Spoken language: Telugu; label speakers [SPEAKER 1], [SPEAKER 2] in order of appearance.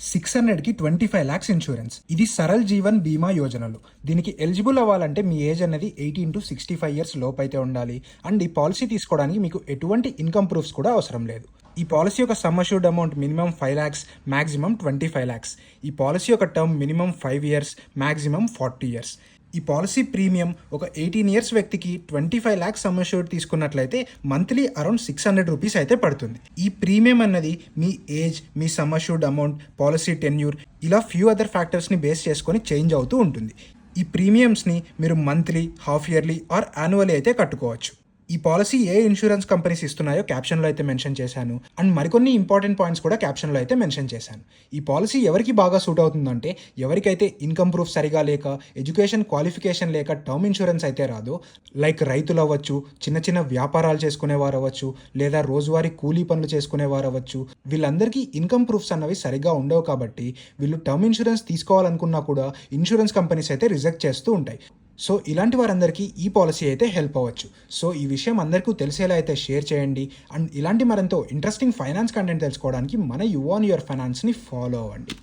[SPEAKER 1] 600కి 25 lakhs ఇన్సూరెన్స్. ఇది సరల్ జీవన్ బీమా యోజనలు. దీనికి ఎలిజిబుల్ అవ్వాలంటే మీ ఏజ్ అనేది 18 to 65 years లోపైతే ఉండాలి. అండ్ ఈ పాలసీ తీసుకోవడానికి మీకు ఎటువంటి ఇన్కమ్ ప్రూఫ్స్ కూడా అవసరం లేదు. ఈ పాలసీ యొక్క sum assured amount minimum 5 lakhs, maximum 25 lakhs. ఈ పాలసీ యొక్క term minimum 5 years, maximum 40 years. ఈ పాలసీ ప్రీమియం ఒక 18 years వ్యక్తికి 25 lakhs సమ్ అష్యూర్డ్ తీసుకున్నట్లయితే మంత్లీ అరౌండ్ 600 రూపీస్ అయితే పడుతుంది. ఈ ప్రీమియం అన్నది మీ ఏజ్, మీ sum assured amount, policy tenure ఇలా ఫ్యూ అదర్ ఫ్యాక్టర్స్ని బేస్ చేసుకొని చేంజ్ అవుతూ ఉంటుంది. ఈ ప్రీమియమ్స్ని మీరు monthly, half yearly or annually అయితే కట్టుకోవచ్చు. ఈ పాలసీ ఏ ఇన్సూరెన్స్ కంపెనీస్ ఇస్తున్నాయో క్యాప్షన్లో అయితే మెన్షన్ చేశాను. అండ్ మరికొన్ని ఇంపార్టెంట్ పాయింట్స్ కూడా క్యాప్షన్లో అయితే మెన్షన్ చేశాను. ఈ పాలసీ ఎవరికి బాగా సూట్ అవుతుందంటే ఎవరికైతే ఇన్కమ్ ప్రూఫ్ సరిగా లేక, ఎడ్యుకేషన్ క్వాలిఫికేషన్ లేక టర్మ్ ఇన్సూరెన్స్ అయితే రాదో, లైక్ రైతులు అవ్వచ్చు, చిన్న చిన్న వ్యాపారాలు చేసుకునేవారు అవ్వచ్చు, లేదా రోజువారీ కూలీ పనులు చేసుకునేవారు అవ్వచ్చు. వీళ్ళందరికీ ఇన్కమ్ ప్రూఫ్స్ అన్నవి సరిగా ఉండవు కాబట్టి వీళ్ళు టర్మ్ ఇన్సూరెన్స్ తీసుకోవాలనుకున్నా కూడా ఇన్సూరెన్స్ కంపెనీస్ అయితే రిజెక్ట్ చేస్తూ ఉంటాయి. సో ఇలాంటి వారందరికీ ఈ పాలసీ అయితే హెల్ప్ అవ్వచ్చు. సో ఈ విషయం అందరికీ తెలిసేలా అయితే షేర్ చేయండి. అండ్ ఇలాంటి మరెంతో ఇంట్రెస్టింగ్ ఫైనాన్స్ కంటెంట్ తెలుసుకోవడానికి మన యు ఆన్ యువర్ ఫైనాన్స్ని ఫాలో అవ్వండి.